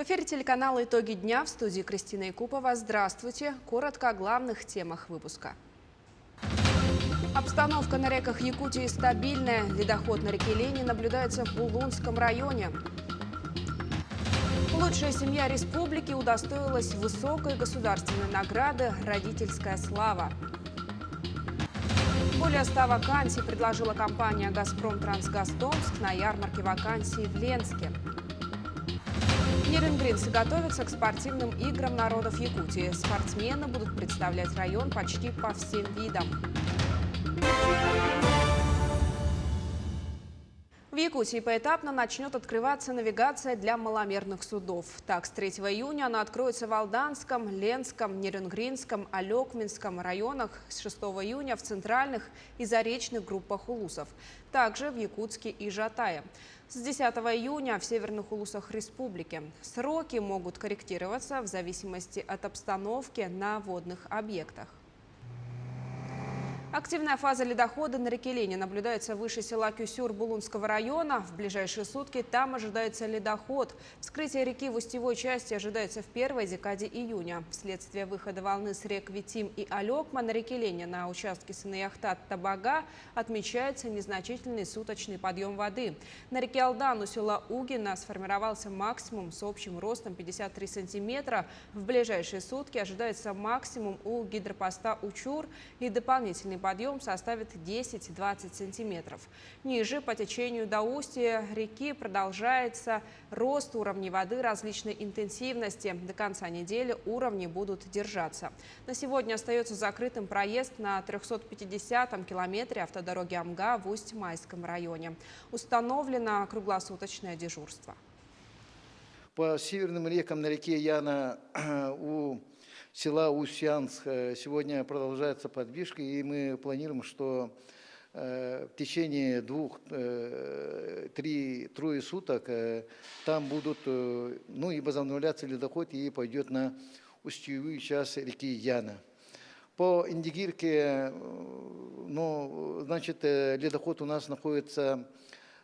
В эфире телеканала «Итоги дня», в студии Кристина Якупова. Здравствуйте. Коротко о главных темах выпуска. Обстановка на реках Якутии стабильная. Ледоход на реке Лени наблюдается в Булунском районе. Лучшая семья республики удостоилась высокой государственной награды «Родительская слава». Более 100 вакансий предложила компания «Газпром Трансгаз-Томск» на ярмарке вакансий в Ленске. Неренгринцы готовятся к спортивным играм народов Якутии. Спортсмены будут представлять район почти по всем видам. В Якутии поэтапно начнет открываться навигация для маломерных судов. Так, с 3 июня она откроется в Алданском, Ленском, Неренгринском, Алекминском районах, с 6 июня в центральных и заречных группах улусов. Также в Якутске и Жатае. С 10 июня в северных улусах республики. Сроки могут корректироваться в зависимости от обстановки на водных объектах. Активная фаза ледохода на реке Лени наблюдается выше села Кюсюр Булунского района. В ближайшие сутки там ожидается ледоход. Вскрытие реки в устьевой части ожидается в первой декаде июня. Вследствие выхода волны с рек Витим и Алекма на реке Лени на участке Сынаяхтат-Табага отмечается незначительный суточный подъем воды. На реке Алдан у села Угина сформировался максимум с общим ростом 53 сантиметра. В ближайшие сутки ожидается максимум у гидропоста Учур и дополнительный подъем составит 10-20 сантиметров. Ниже по течению до устья реки продолжается рост уровней воды различной интенсивности. До конца недели уровни будут держаться. На сегодня остается закрытым проезд на 350-м километре автодороги Амга в Усть-Майском районе. Установлено круглосуточное дежурство. По северным рекам на реке Яна у села Устьянск сегодня продолжается подвижка, и мы планируем, что в течение 2-3 суток там будут, и возобновляться ледоход и пойдет на устьевую часть реки Яна. По Индигирке, ледоход у нас находится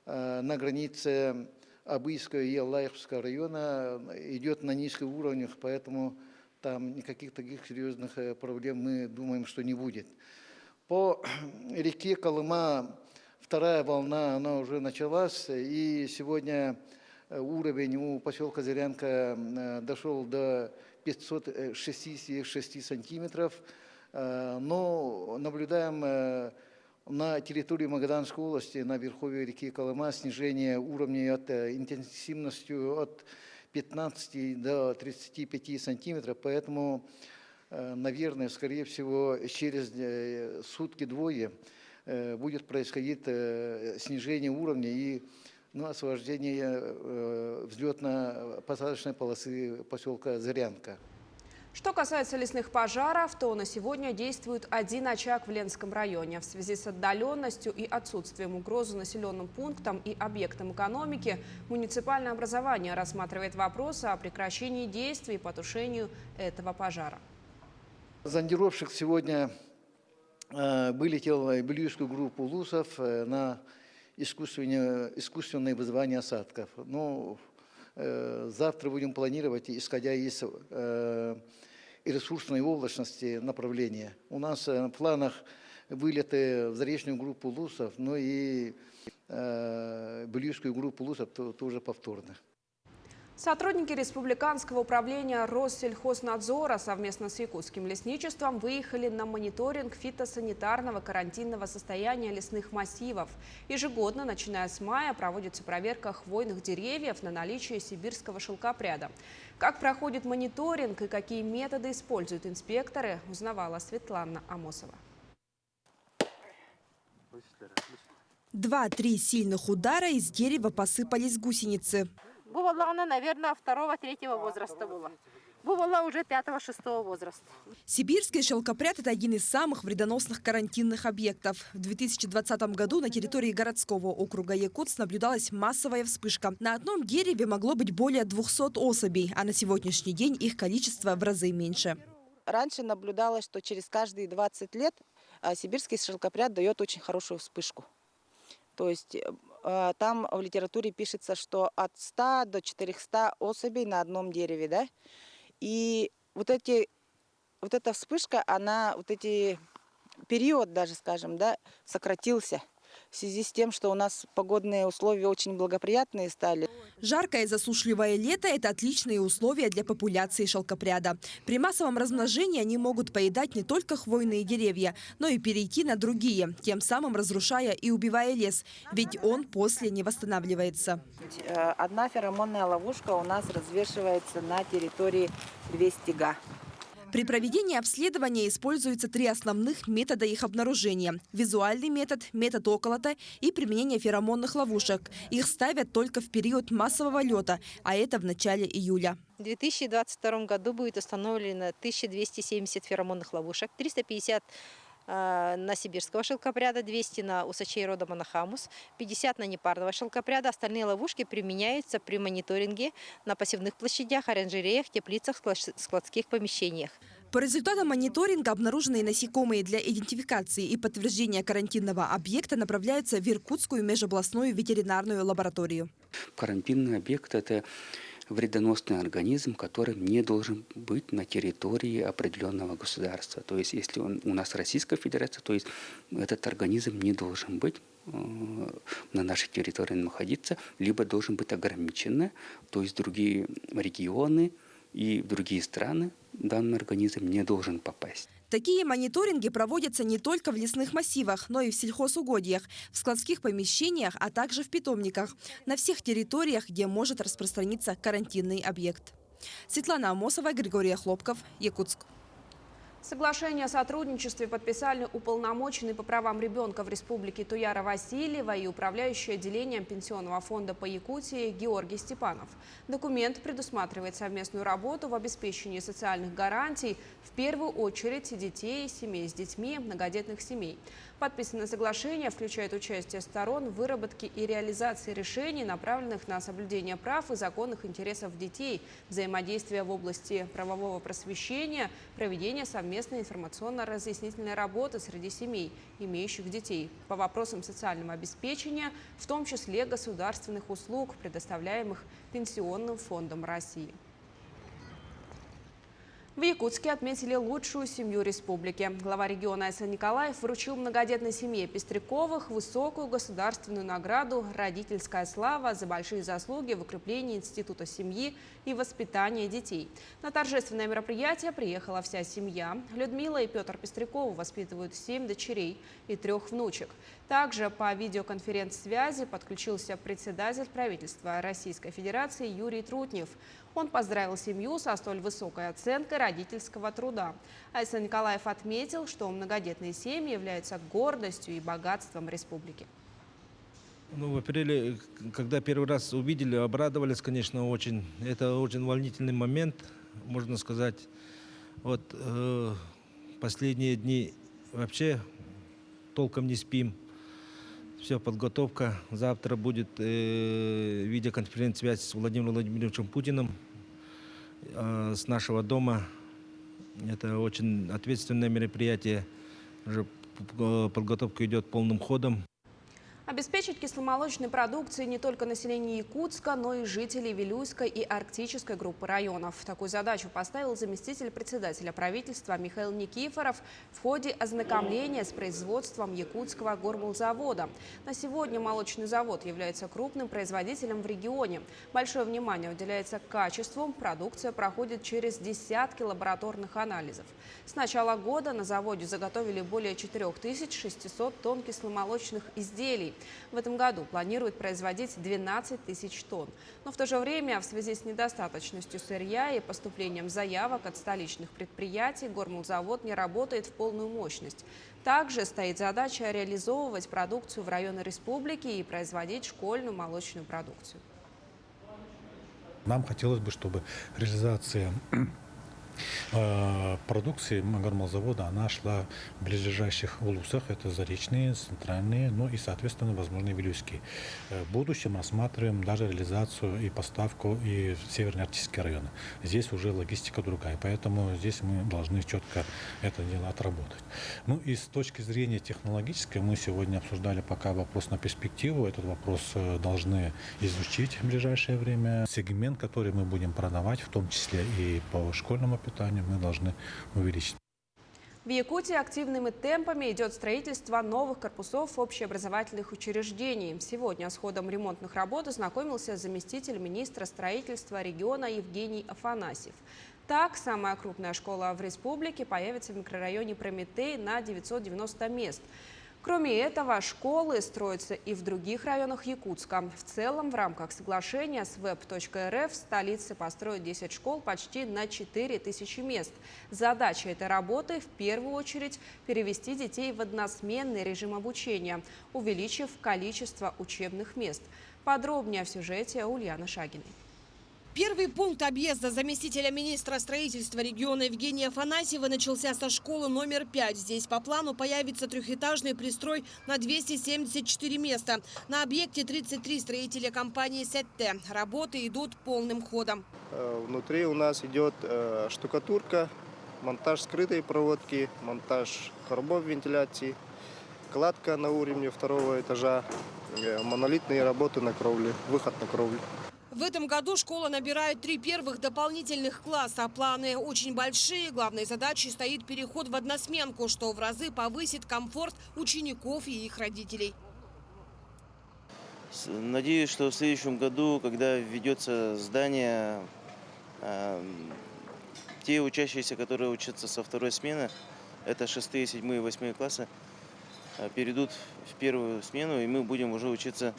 на границе Абыйского и Аллаевского района, идет на низких уровнях, поэтому там никаких таких серьезных проблем мы думаем, что не будет. По реке Колыма вторая волна, она уже началась, и сегодня уровень у поселка Зырянка дошел до 566 сантиметров, но наблюдаем на территории Магаданской области, на верховье реки Колыма, снижение уровня интенсивностью от 15 до 35 сантиметров, поэтому, наверное, скорее всего, через сутки-двое будет происходить снижение уровня и освобождение взлетно-посадочной полосы поселка Зырянка. Что касается лесных пожаров, то на сегодня действует один очаг в Ленском районе. В связи с отдаленностью и отсутствием угрозы населенным пунктам и объектам экономики, муниципальное образование рассматривает вопросы о прекращении действий и потушению этого пожара. Зондировщик сегодня вылетел в ближнюю группу улусов на искусственное вызывание осадков. Завтра будем планировать, исходя из ресурсной облачности направления. У нас в планах вылеты в заречную группу улусов, и ближнюю группу улусов тоже повторно. Сотрудники Республиканского управления Россельхознадзора совместно с Якутским лесничеством выехали на мониторинг фитосанитарного карантинного состояния лесных массивов. Ежегодно, начиная с мая, проводится проверка хвойных деревьев на наличие сибирского шелкопряда. Как проходит мониторинг и какие методы используют инспекторы, узнавала Светлана Амосова. 2-3 сильных удара, из дерева посыпались гусеницы. Бывало она, наверное, 2-3 возраста была. Бывало уже 5-6 возраста. Сибирский шелкопряд – это один из самых вредоносных карантинных объектов. В 2020 году на территории городского округа Якутск наблюдалась массовая вспышка. На одном дереве могло быть более 200 особей, а на сегодняшний день их количество в разы меньше. Раньше наблюдалось, что через каждые 20 лет сибирский шелкопряд дает очень хорошую вспышку. То есть там в литературе пишется, что от 100 до 400 особей на одном дереве, да? И вот эта вспышка, период даже, скажем, да, сократился в связи с тем, что у нас погодные условия очень благоприятные стали. Жаркое и засушливое лето – это отличные условия для популяции шелкопряда. При массовом размножении они могут поедать не только хвойные деревья, но и перейти на другие, тем самым разрушая и убивая лес, ведь он после не восстанавливается. Одна феромонная ловушка у нас развешивается на территории 200 га. При проведении обследования используются 3 основных метода их обнаружения. Визуальный метод, метод околота и применение феромонных ловушек. Их ставят только в период массового лета, а это в начале июля. В 2022 году будет установлено 1270 феромонных ловушек, 350 на сибирского шелкопряда, 200 на усачей рода монохамус, 50 на непарного шелкопряда. Остальные ловушки применяются при мониторинге на посевных площадях, оранжереях, теплицах, складских помещениях. По результатам мониторинга обнаруженные насекомые для идентификации и подтверждения карантинного объекта направляются в Иркутскую межобластную ветеринарную лабораторию. Карантинный объект – это вредоносный организм, который не должен быть на территории определенного государства. То есть, если он у нас Российская Федерация, то есть этот организм не должен быть на нашей территории находиться, либо должен быть ограничен, то есть другие регионы и другие страны данный организм не должен попасть. Такие мониторинги проводятся не только в лесных массивах, но и в сельхозугодьях, в складских помещениях, а также в питомниках. На всех территориях, где может распространиться карантинный объект. Светлана Амосова, Григорий Хлопков, Якутск. Соглашение о сотрудничестве подписали уполномоченный по правам ребенка в Республике Туяра Васильева и управляющий отделением Пенсионного фонда по Якутии Георгий Степанов. Документ предусматривает совместную работу в обеспечении социальных гарантий, в первую очередь детей, семей с детьми, многодетных семей. Подписанное соглашение включает участие сторон в выработке и реализации решений, направленных на соблюдение прав и законных интересов детей, взаимодействие в области правового просвещения, проведение совместной информационно-разъяснительной работы среди семей, имеющих детей, по вопросам социального обеспечения, в том числе государственных услуг, предоставляемых Пенсионным фондом России. В Якутске отметили лучшую семью республики. Глава региона Айсан Николаев вручил многодетной семье Пестряковых высокую государственную награду «Родительская слава» за большие заслуги в укреплении института семьи и воспитания детей. На торжественное мероприятие приехала вся семья. Людмила и Петр Пестряковы воспитывают 7 дочерей и 3 внучек. Также по видеоконференц-связи подключился председатель правительства Российской Федерации Юрий Трутнев. Он поздравил семью со столь высокой оценкой родительского труда. Айсан Николаев отметил, что многодетные семьи являются гордостью и богатством республики. В апреле, когда первый раз увидели, обрадовались, конечно, очень. Это очень волнительный момент, можно сказать. Вот последние дни вообще толком не спим. Все, подготовка. Завтра будет видеоконференц-связь с Владимиром Владимировичем Путиным с нашего дома. Это очень ответственное мероприятие. Уже подготовка идет полным ходом. Обеспечить кисломолочной продукцией не только население Якутска, но и жителей Вилюйской и Арктической группы районов. Такую задачу поставил заместитель председателя правительства Михаил Никифоров в ходе ознакомления с производством Якутского гормолзавода. На сегодня молочный завод является крупным производителем в регионе. Большое внимание уделяется качеству. Продукция проходит через десятки лабораторных анализов. С начала года на заводе заготовили более 4600 тонн кисломолочных изделий. В этом году планируют производить 12 тысяч тонн. Но в то же время в связи с недостаточностью сырья и поступлением заявок от столичных предприятий гормолзавод не работает в полную мощность. Также стоит задача реализовывать продукцию в районы республики и производить школьную молочную продукцию. Нам хотелось бы, чтобы реализация Продукции Магормолзавода, она шла в ближайших улусах, это заречные, центральные, ну и, соответственно, возможно, и вилюйские. В будущем рассматриваем даже реализацию и поставку и в северно-арктические районы. Здесь уже логистика другая, поэтому здесь мы должны четко это дело отработать. Ну и с точки зрения технологической мы сегодня обсуждали пока вопрос на перспективу. Этот вопрос должны изучить в ближайшее время. Сегмент, который мы будем продавать, в том числе и по школьному питанию, мы должны увеличить. В Якутии активными темпами идет строительство новых корпусов общеобразовательных учреждений. Сегодня с ходом ремонтных работ ознакомился заместитель министра строительства региона Евгений Афанасьев. Так, самая крупная школа в республике появится в микрорайоне Прометей на 990 мест. Кроме этого, школы строятся и в других районах Якутска. В целом, в рамках соглашения с web.rf в столице построят 10 школ почти на 4000 мест. Задача этой работы в первую очередь перевести детей в односменный режим обучения, увеличив количество учебных мест. Подробнее в сюжете Ульяны Шагиной. Первый пункт объезда заместителя министра строительства региона Евгения Афанасьева начался со школы номер 5. Здесь по плану появится трехэтажный пристрой на 274 места. На объекте 33 строителя компании «Сетте». Работы идут полным ходом. Внутри у нас идет штукатурка, монтаж скрытой проводки, монтаж коробов вентиляции, кладка на уровне 2-го этажа, монолитные работы на кровле, выход на кровлю. В этом году школа набирает 3 первых дополнительных класса. Планы очень большие. Главной задачей стоит переход в односменку, что в разы повысит комфорт учеников и их родителей. Надеюсь, что в следующем году, когда введется здание, те учащиеся, которые учатся со 2-й смены, это 6-е, 7-е, 8-е классы, перейдут в 1-ю смену, и мы будем уже учиться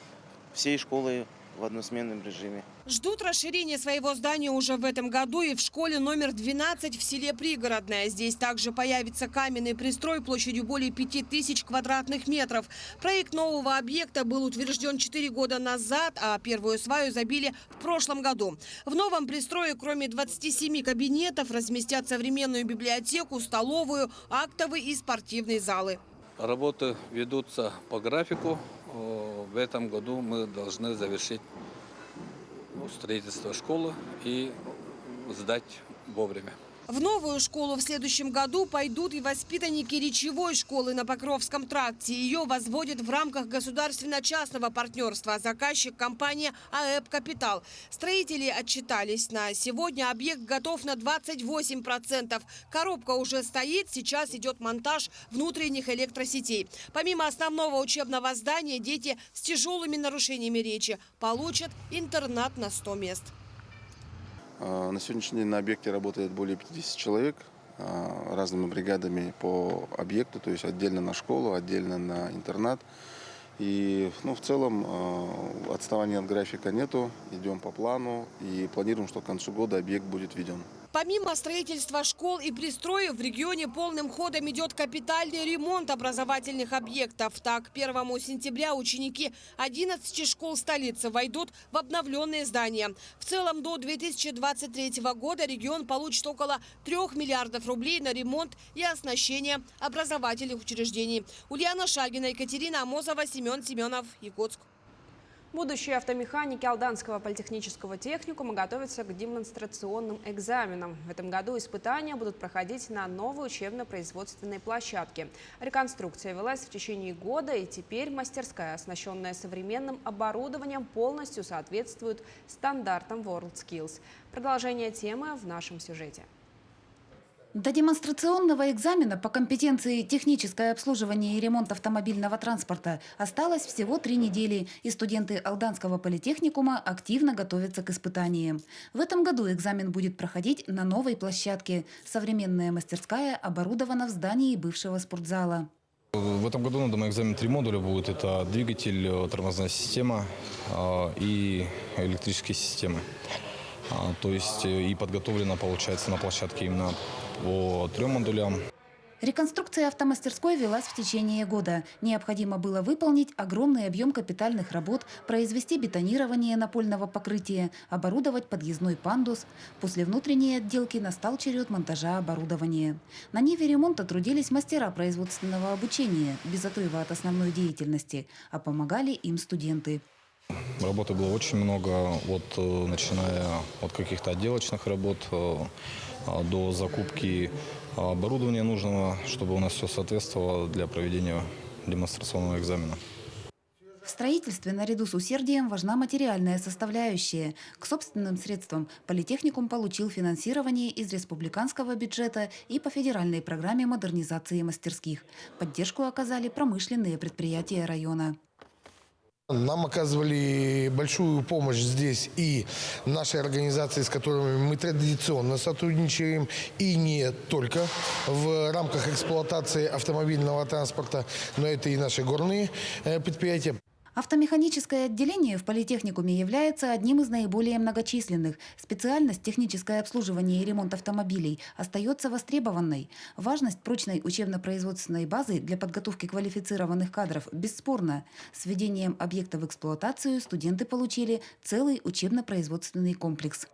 всей школой в односменном режиме. Ждут расширения своего здания уже в этом году и в школе номер 12 в селе Пригородное. Здесь также появится каменный пристрой площадью более 5000 квадратных метров. Проект нового объекта был утвержден 4 года назад, а первую сваю забили в прошлом году. В новом пристрое, кроме 27 кабинетов, разместят современную библиотеку, столовую, актовые и спортивные залы. Работы ведутся по графику. В этом году мы должны завершить строительство школы и сдать вовремя. В новую школу в следующем году пойдут и воспитанники речевой школы на Покровском тракте. Ее возводят в рамках государственно-частного партнерства. Заказчик – компания АЭП «Капитал». Строители отчитались. На сегодня объект готов на 28%. Коробка уже стоит. Сейчас идет монтаж внутренних электросетей. Помимо основного учебного здания, дети с тяжелыми нарушениями речи получат интернат на 100 мест. На сегодняшний день на объекте работает более 50 человек разными бригадами по объекту, то есть отдельно на школу, отдельно на интернат. И в целом отставания от графика нету, идем по плану и планируем, что к концу года объект будет введен. Помимо строительства школ и пристроев, в регионе полным ходом идет капитальный ремонт образовательных объектов. Так, 1 сентября ученики 11 школ столицы войдут в обновленные здания. В целом, до 2023 года регион получит около 3 миллиардов рублей на ремонт и оснащение образовательных учреждений. Ульяна Шагина, Екатерина Амозова, Семен Семенов, Якутск. Будущие автомеханики Алданского политехнического техникума готовятся к демонстрационным экзаменам. В этом году испытания будут проходить на новой учебно-производственной площадке. Реконструкция велась в течение года, и теперь мастерская, оснащенная современным оборудованием, полностью соответствует стандартам WorldSkills. Продолжение темы в нашем сюжете. До демонстрационного экзамена по компетенции техническое обслуживание и ремонт автомобильного транспорта осталось всего 3 недели, и студенты Алданского политехникума активно готовятся к испытаниям. В этом году экзамен будет проходить на новой площадке. Современная мастерская оборудована в здании бывшего спортзала. В этом году на экзамен 3 модуля будет. Это двигатель, тормозная система и электрические системы. То есть и подготовлено, получается, на площадке именно по 3 модулям. Реконструкция автомастерской велась в течение года. Необходимо было выполнить огромный объем капитальных работ, произвести бетонирование напольного покрытия, оборудовать подъездной пандус. После внутренней отделки настал черед монтажа оборудования. На ниве ремонта трудились мастера производственного обучения, без отрыва от основной деятельности, а помогали им студенты. Работы было очень много, начиная от каких-то отделочных работ до закупки оборудования нужного, чтобы у нас все соответствовало для проведения демонстрационного экзамена. В строительстве наряду с усердием важна материальная составляющая. К собственным средствам политехникум получил финансирование из республиканского бюджета и по федеральной программе модернизации мастерских. Поддержку оказали промышленные предприятия района. Нам оказывали большую помощь здесь и наши организации, с которыми мы традиционно сотрудничаем, и не только в рамках эксплуатации автомобильного транспорта, но это и наши горные предприятия. Автомеханическое отделение в политехникуме является одним из наиболее многочисленных. Специальность техническое обслуживание и ремонт автомобилей остается востребованной. Важность прочной учебно-производственной базы для подготовки квалифицированных кадров бесспорна. С введением объекта в эксплуатацию студенты получили целый учебно-производственный комплекс.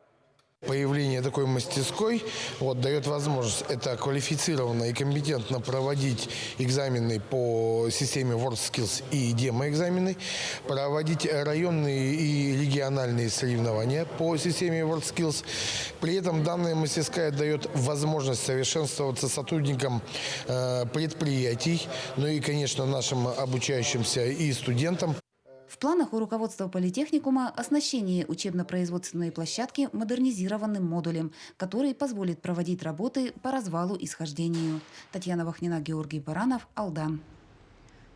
Появление такой мастерской дает возможность это квалифицированно и компетентно проводить экзамены по системе WorldSkills и демо-экзамены, проводить районные и региональные соревнования по системе WorldSkills. При этом данная мастерская дает возможность совершенствоваться сотрудникам предприятий, ну и, конечно, нашим обучающимся и студентам. В планах у руководства политехникума оснащение учебно-производственной площадки модернизированным модулем, который позволит проводить работы по развалу и схождению. Татьяна Вахнина, Георгий Баранов, Алдан.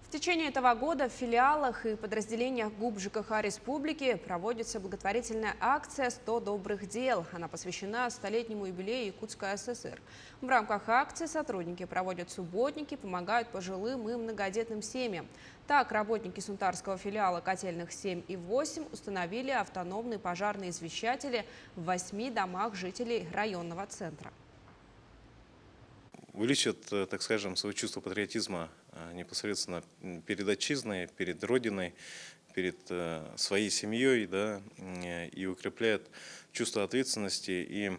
В течение этого года в филиалах и подразделениях ГУП ЖКХ Республики проводится благотворительная акция «100 добрых дел». Она посвящена столетнему юбилею Якутской ССР. В рамках акции сотрудники проводят субботники, помогают пожилым и многодетным семьям. Так, работники Сунтарского филиала котельных 7 и 8 установили автономные пожарные извещатели в 8 домах жителей районного центра. Увеличат, так скажем, свое чувство патриотизма непосредственно перед отчизной, перед родиной, перед своей семьей, да, и укрепляет чувство ответственности и,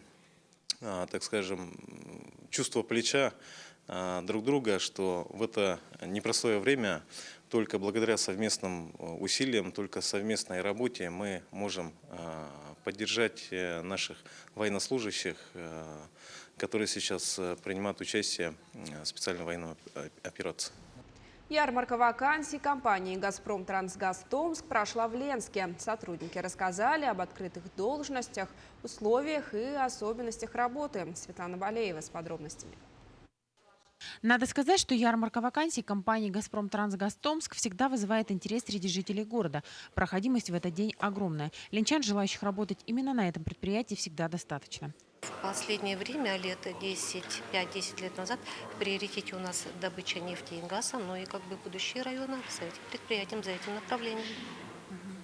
так скажем, чувство плеча друг друга, что в это непростое время только благодаря совместным усилиям, только совместной работе мы можем поддержать наших военнослужащих, которые сейчас принимают участие в специальной военной операции. Ярмарка вакансий компании «Газпром Трансгаз Томск» прошла в Ленске. Сотрудники рассказали об открытых должностях, условиях и особенностях работы. Светлана Балеева с подробностями. Надо сказать, что ярмарка вакансий компании «Газпром Трансгаз Томск» всегда вызывает интерес среди жителей города. Проходимость в этот день огромная. Ленчан, желающих работать именно на этом предприятии, всегда достаточно. В последнее время, лет 5-10 лет назад, в приоритете у нас добыча нефти и газа, но и будущее района с этим предприятием, за этим направлением.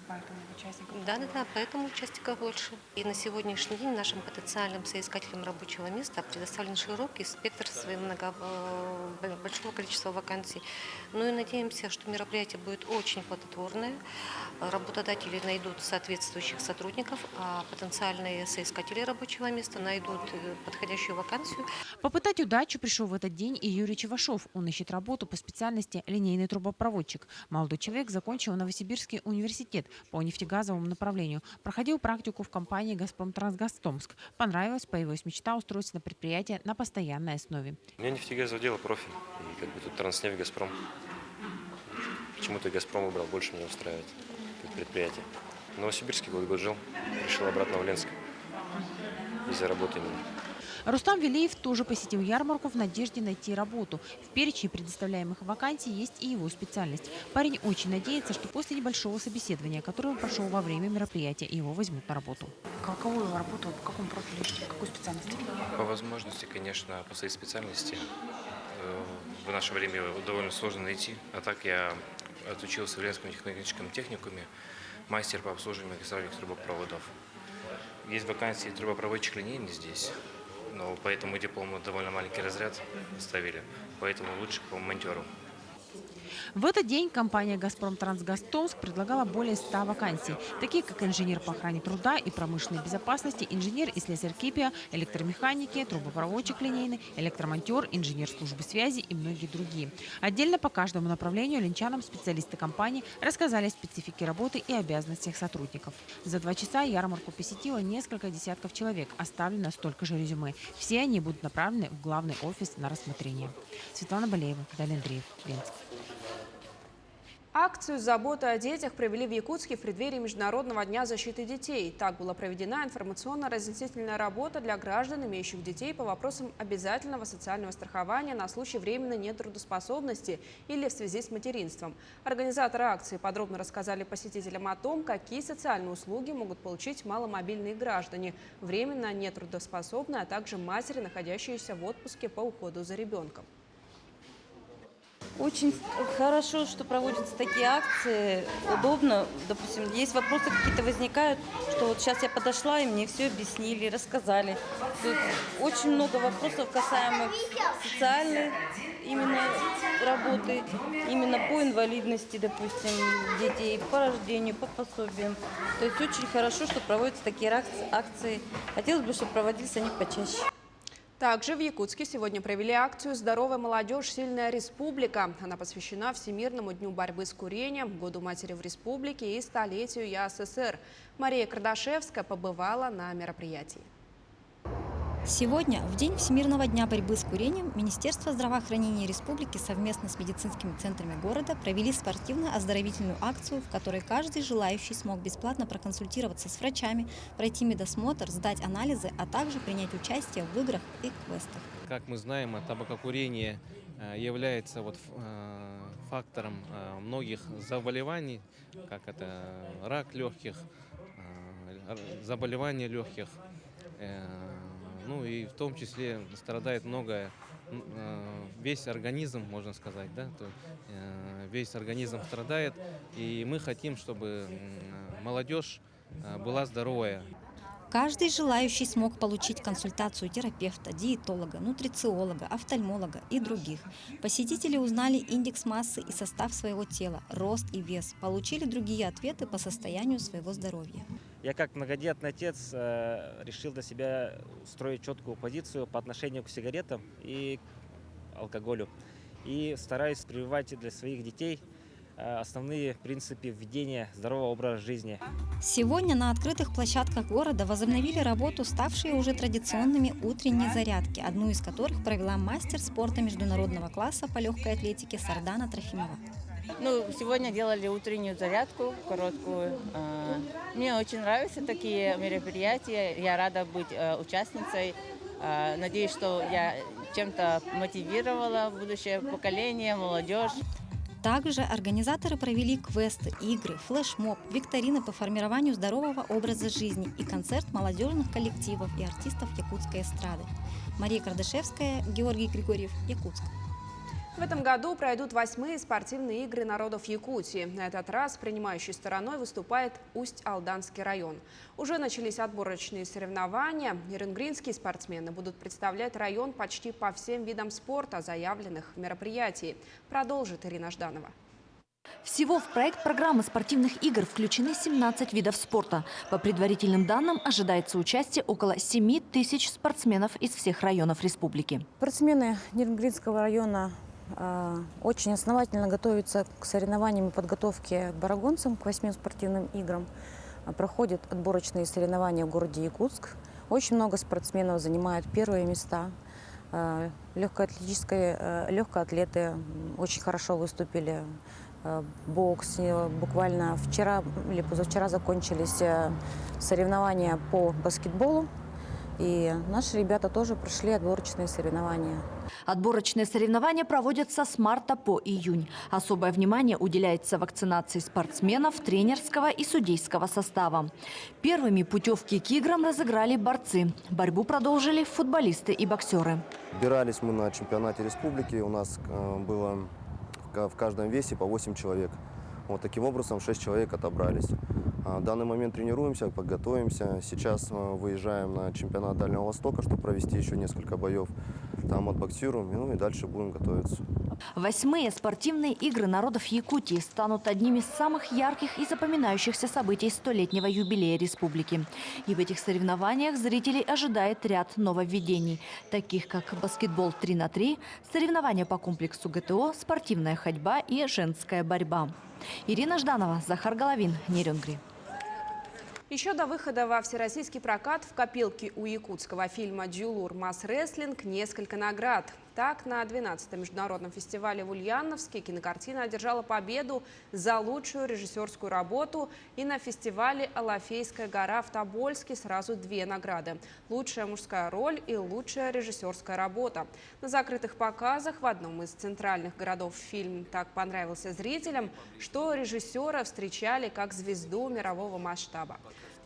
Поэтому участников? Да, поэтому участников больше. И на сегодняшний день нашим потенциальным соискателям рабочего места предоставлен широкий спектр большого количества вакансий. Ну и надеемся, что мероприятие будет очень плодотворное. Работодатели найдут соответствующих сотрудников, а потенциальные соискатели рабочего места найдут подходящую вакансию. Попытать удачу пришел в этот день и Юрий Чевашов. Он ищет работу по специальности линейный трубопроводчик. Молодой человек закончил Новосибирский университет по нефтегазовому направлению. Проходил практику в компании «Газпром Трансгаз Томск». Понравилось, появилась мечта устроиться на предприятие на постоянной основе. У меня нефтегазовое дело профиль. И тут Транснефть, «Газпром». Почему-то «Газпром» выбрал, больше меня устраивает как предприятие. В Новосибирске год жил, решил обратно в Ленск. Из-за работы именно. Рустам Велиев тоже посетил ярмарку в надежде найти работу. В перечне предоставляемых вакансий есть и его специальность. Парень очень надеется, что после небольшого собеседования, которое он прошел во время мероприятия, его возьмут на работу. Какую работу, по какому профилю ищете, какую специальность? По возможности, конечно, по своей специальности. В наше время довольно сложно найти. А так я отучился в Ленском технологическом техникуме, мастер по обслуживанию магистральных трубопроводов. Есть вакансии трубопроводчик линейный здесь. но по этому диплому довольно маленький разряд ставили, поэтому лучше по монтеру. В этот день компания «Газпром Трансгаз-Томск» предлагала более 100 вакансий, такие как инженер по охране труда и промышленной безопасности, инженер и слесарь КИПИА, электромеханики, трубопроводчик линейный, электромонтер, инженер службы связи и многие другие. Отдельно по каждому направлению ленчанам специалисты компании рассказали о специфике работы и обязанностях сотрудников. За 2 часа ярмарку посетило несколько десятков человек, оставлено столько же резюме. Все они будут направлены в главный офис на рассмотрение. Светлана Балеева, Далее Андреев, Ленск. Акцию «Забота о детях» провели в Якутске в преддверии Международного дня защиты детей. Так была проведена информационно-разъяснительная работа для граждан, имеющих детей, по вопросам обязательного социального страхования на случай временной нетрудоспособности или в связи с материнством. Организаторы акции подробно рассказали посетителям о том, какие социальные услуги могут получить маломобильные граждане, временно нетрудоспособные, а также матери, находящиеся в отпуске по уходу за ребенком. Очень хорошо, что проводятся такие акции, удобно. Допустим, есть вопросы какие-то возникают, что вот сейчас я подошла, и мне все объяснили, рассказали. То есть очень много вопросов, касаемых социальной именно работы, именно по инвалидности, допустим, детей, по рождению, по пособиям. То есть очень хорошо, что проводятся такие акции. Хотелось бы, чтобы проводились они почаще. Также в Якутске сегодня провели акцию «Здоровая молодежь. Сильная республика». Она посвящена Всемирному дню борьбы с курением, Году матери в республике и столетию ЯССР. Мария Кардашевская побывала на мероприятии. Сегодня, в день Всемирного дня борьбы с курением, Министерство здравоохранения Республики совместно с медицинскими центрами города провели спортивно-оздоровительную акцию, в которой каждый желающий смог бесплатно проконсультироваться с врачами, пройти медосмотр, сдать анализы, а также принять участие в играх и квестах. Как мы знаем, табакокурение является фактором многих заболеваний, как это рак легких, заболевания легких. Ну и в том числе страдает весь организм, можно сказать, да? Весь организм страдает, и мы хотим, чтобы молодежь была здоровая. Каждый желающий смог получить консультацию терапевта, диетолога, нутрициолога, офтальмолога и других. Посетители узнали индекс массы и состав своего тела, рост и вес, получили другие ответы по состоянию своего здоровья. Я как многодетный отец решил для себя строить четкую позицию по отношению к сигаретам и алкоголю. И стараюсь прививать для своих детей основные принципы ведения здорового образа жизни. Сегодня на открытых площадках города возобновили работу ставшие уже традиционными утренние зарядки, одну из которых провела мастер спорта международного класса по легкой атлетике Сардана Трофимова. Сегодня делали утреннюю зарядку, короткую. Мне очень нравятся такие мероприятия. Я рада быть участницей. Надеюсь, что я чем-то мотивировала будущее поколение, молодежь. Также организаторы провели квесты, игры, флешмоб, викторины по формированию здорового образа жизни и концерт молодежных коллективов и артистов якутской эстрады. Мария Кардашевская, Георгий Григорьев, Якутск. В этом году пройдут 8-е спортивные игры народов Якутии. На этот раз принимающей стороной выступает Усть-Алданский район. Уже начались отборочные соревнования. Еренгринские спортсмены будут представлять район почти по всем видам спорта, заявленных в мероприятии. Продолжит Ирина Жданова. Всего в проект программы спортивных игр включены 17 видов спорта. По предварительным данным, ожидается участие около 7 тысяч спортсменов из всех районов республики. Спортсмены Еренгринского района очень основательно готовятся к соревнованиям и подготовке к барагонцам, к 8 спортивным играм. Проходят отборочные соревнования в городе Якутск. Очень много спортсменов занимают первые места. Легкоатлеты очень хорошо выступили. Бокс. Буквально вчера или позавчера закончились соревнования по баскетболу. И наши ребята тоже прошли отборочные соревнования. Отборочные соревнования проводятся с марта по июнь. Особое внимание уделяется вакцинации спортсменов, тренерского и судейского состава. Первыми путевки к играм разыграли борцы. Борьбу продолжили футболисты и боксеры. Собирались мы на чемпионате республики. У нас было в каждом весе по 8 человек. Таким образом 6 человек отобрались. В данный момент тренируемся, подготовимся. Сейчас выезжаем на чемпионат Дальнего Востока, чтобы провести еще несколько боев. Там отбоксируем, ну и дальше будем готовиться. 8-е спортивные игры народов Якутии станут одним из самых ярких и запоминающихся событий столетнего юбилея республики. И в этих соревнованиях зрителей ожидает ряд нововведений, таких как баскетбол 3х3, соревнования по комплексу ГТО, спортивная ходьба и женская борьба. Ирина Жданова, Захар Головин, Нерюнгри. Еще до выхода во всероссийский прокат в копилке у якутского фильма «Джулур Масс-рестлинг» несколько наград. Так, на 12-м международном фестивале в Ульяновске кинокартина одержала победу за лучшую режиссерскую работу, и на фестивале «Алафейская гора» в Тобольске сразу 2 награды – лучшая мужская роль и лучшая режиссерская работа. На закрытых показах в одном из центральных городов фильм так понравился зрителям, что режиссера встречали как звезду мирового масштаба.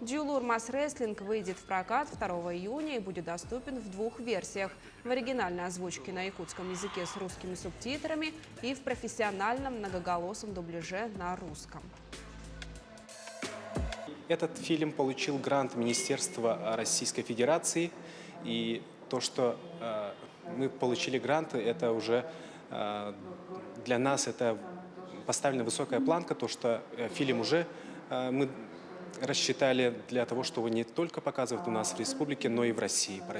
«Джулур Масс-рестлинг» выйдет в прокат 2 июня и будет доступен в 2 версиях – в оригинальной озвучке на якутском языке с русскими субтитрами и в профессиональном многоголосом дубляже на русском. Этот фильм получил грант Министерства Российской Федерации, и то, что мы получили грант, это уже для нас это поставлена высокая планка, то, что фильм уже мы рассчитали для того, чтобы не только показывать у нас в республике, но и в России. По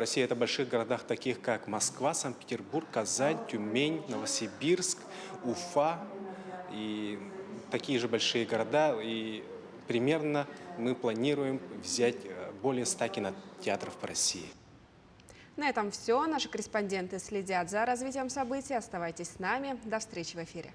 России это в больших городах, таких как Москва, Санкт-Петербург, Казань, Тюмень, Новосибирск, Уфа и такие же большие города. И примерно мы планируем взять более 100 кинотеатров по России. На этом все. Наши корреспонденты следят за развитием событий. Оставайтесь с нами. До встречи в эфире.